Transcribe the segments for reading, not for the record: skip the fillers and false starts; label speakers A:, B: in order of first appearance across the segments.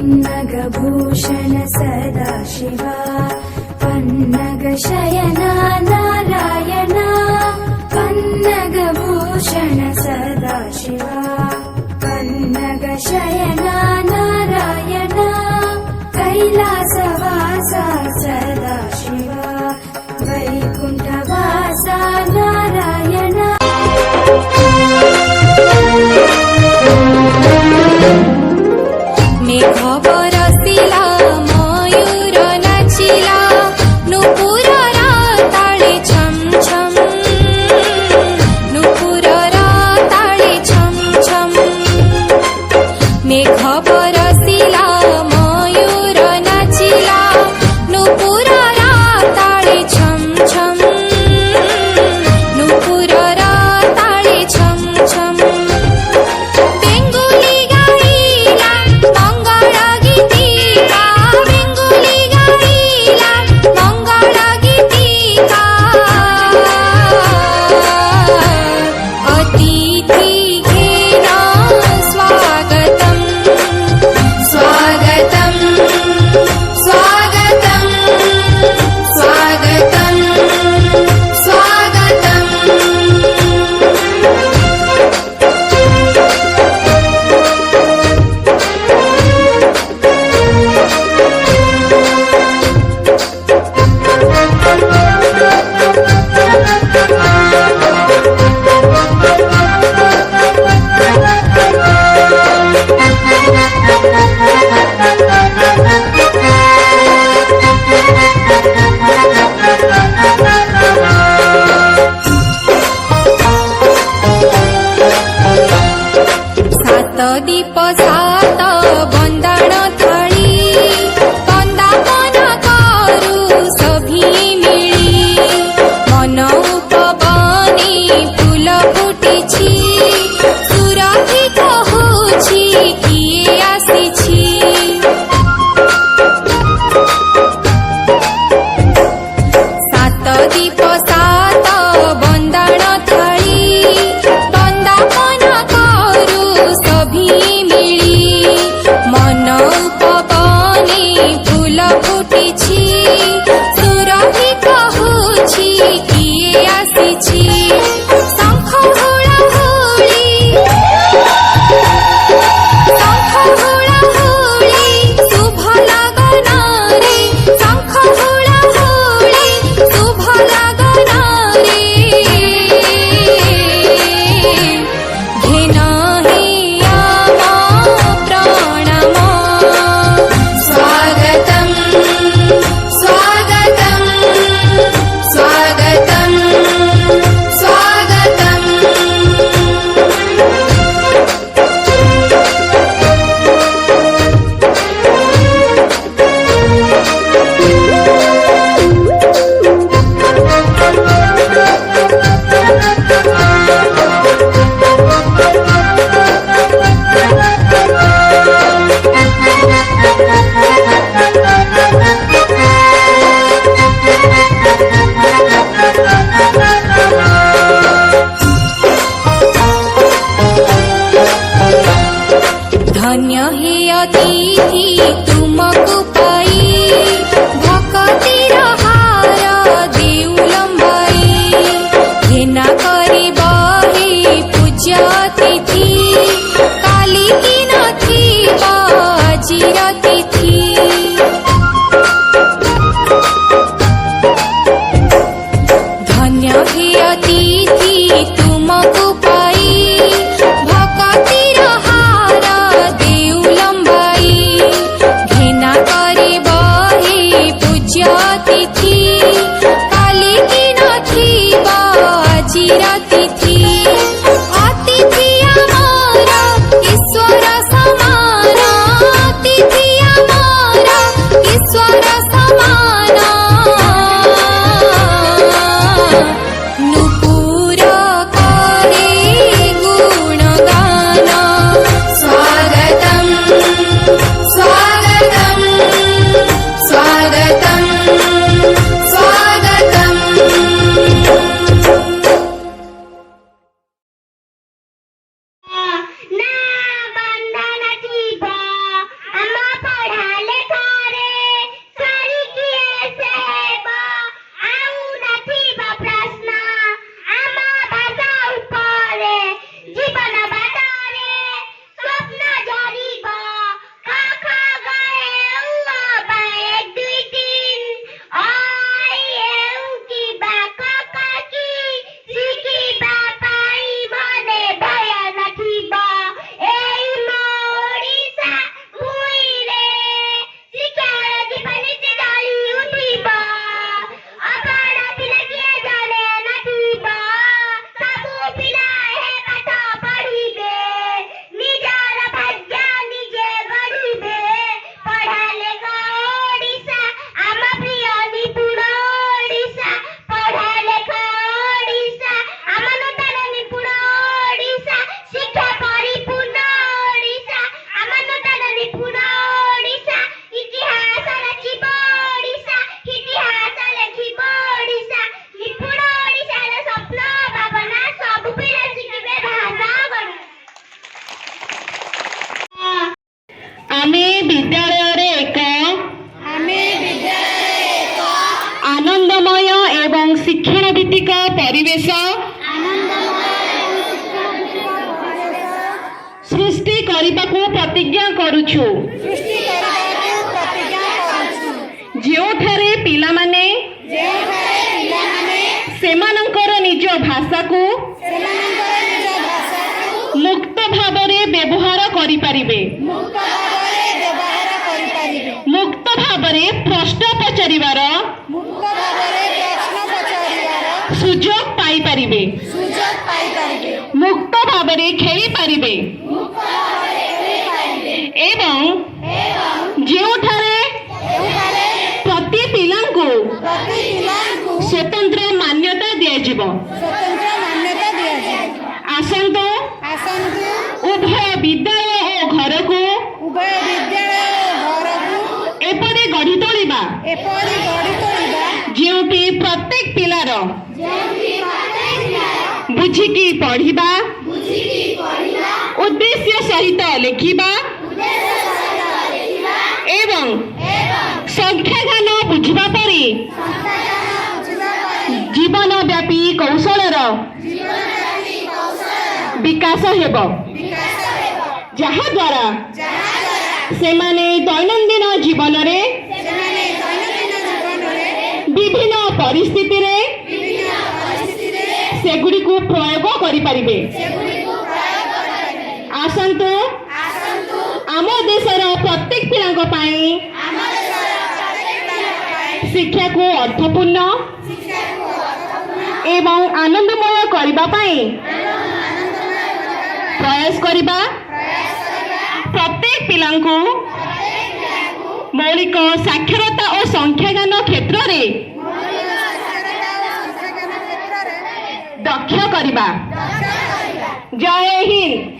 A: पन्नगभूषण सदाशिवा पन्नगशयना नारायणा पन्नगभूषण सदाशिवा पन्नगशयना नारायणा कैलासवासा सदाशिवा वैकुण्ठवासा नारायणा मेघ बरसिला मयूर नाचिला नुपुररा ताळे छम छम नुपुररा ताळे छम छम मेघ बरसिला मयूर नाचिला नुपुररा ताळे छम छम नुपुररा ताळे छम छम बेंगुली गाईला मंगळ गीतिका बेंगुली गाईला मंगळ गीतिका अतिथी घेन स्वागतम स्वागतम स्वागतम स्वागतम स्वागतम सात दीप सात बंदाण थाळी कंदापन करू सभी मिळी मन उपबनी फूल फुटिछि सुरभि कहुछि किए आसिछि सात दीप सात बंदाण थाळी कंदापन करू सभी मिळी मन उपबनी फूल फुटिछि सुरभि कहुछि किए आसिछि शंख हुळहुळी शुभ लगनारे शंख हुळहुळी शुभ लगनारे घेन हे आम प्रणाम स्वागतम स्वागतम स्वागतम स्वागतम धन्य हे अतिथि तुमको पाई भक्तिर हार देउलम्बाई घेना करी बहे पूज्य अतिथि काली की नथी बाजीर तिथि धन्य हे अतिथि तुमको पाई भक्तिर हार देउलम्बाई
B: आमे विद्यालय एक आनंदमय एवं शिक्षण भित्तिक परिवेश सृष्टि करने प्रतिज्ञा करुछु जोठारे पिलामाने सेमानंकर निज भाषा को मुक्त भावरे व्यवहार करि परिबे मुक्त भावरे प्रश्न पचारिबार सुजोग पाई परिबे मुक्त भावरे खेली परिबे एवं जोठारे प्रति पिलांकु स्वतंत्र मान्यता दियाजिबो आसंतो उभय विद्यालय और घर को एपरि गढ़ी तोलिबा जेउटी प्रत्येक पिलार बुझिकी पढ़िबा उद्देश्य सहित लिखिबा एवं संख्या ज्ञान बुझिबा परि जीवन व्यापी कौशलर विकास हेबो जहा द्वारा सेमाने दैनंदिन जीवन रे विभिन्न परिस्थिति रे सेगुडी को प्रयोग करि परिबे आसंतो आम देशर प्रत्येक पिलांक पाई शिक्षा को अर्थपूर्ण एवं आनंदमय करबा पाई प्रयास करिबा प्रत्येक पिलांकु मौलिक साक्षरता और संख्या ज्ञान क्षेत्र रे दक्ष करिबा। जय हिंद।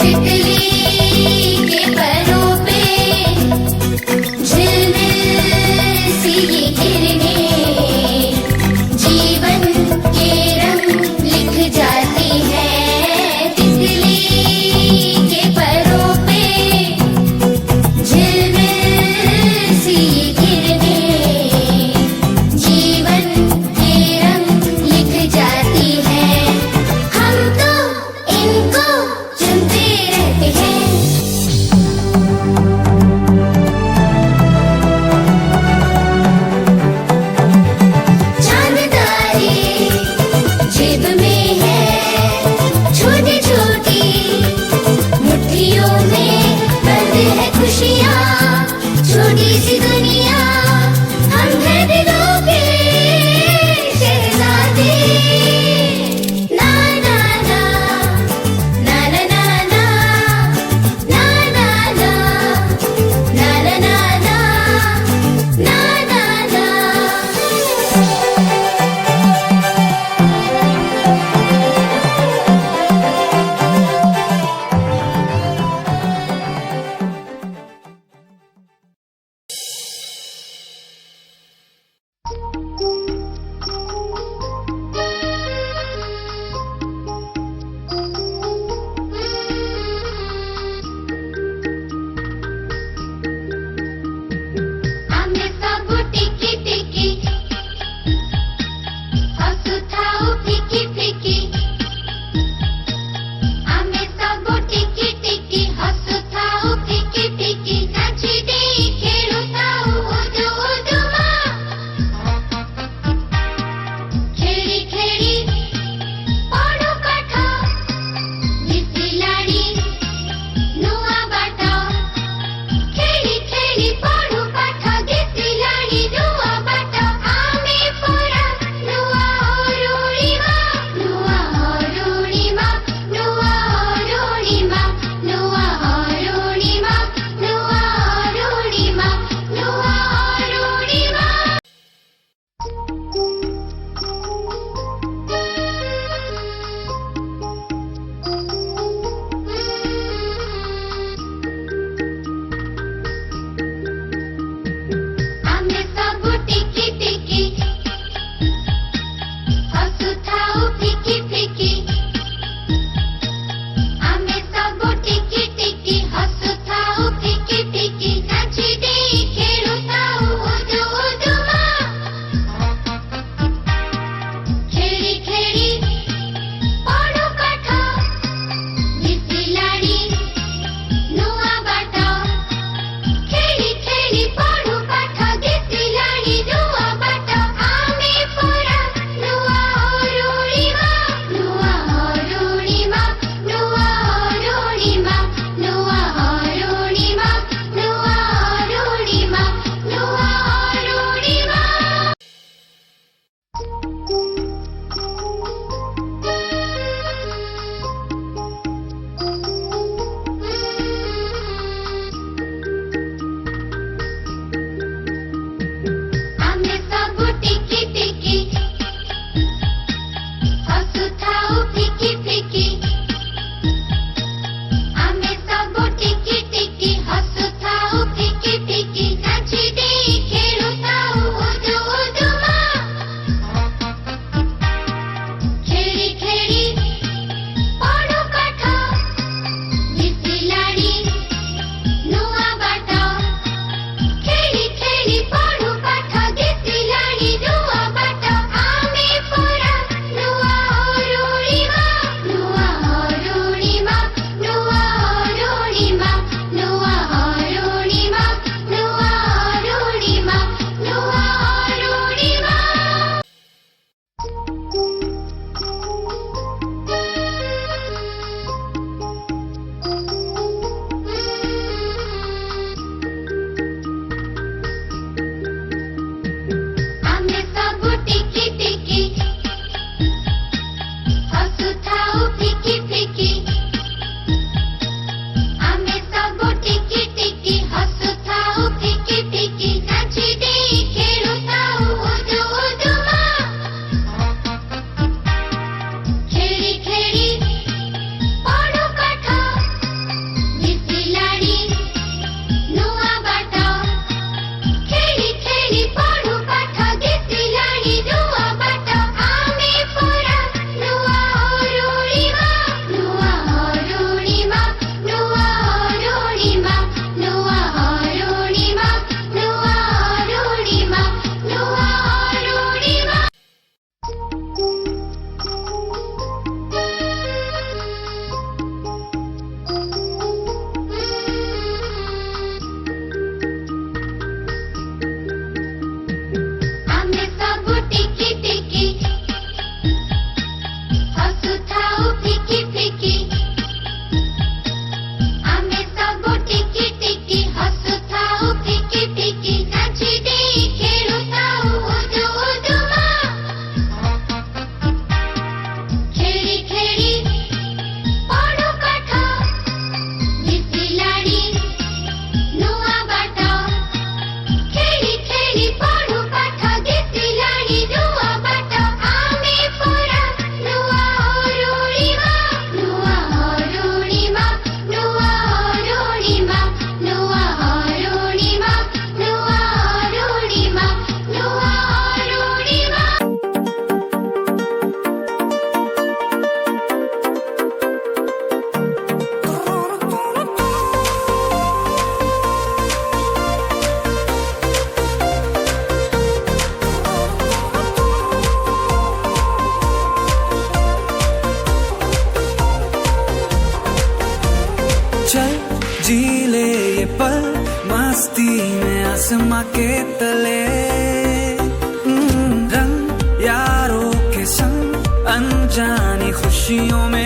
A: तितली के परों पे झिलमिल
C: चश्मा के तले रंग यारों के संग अनजानी खुशियों में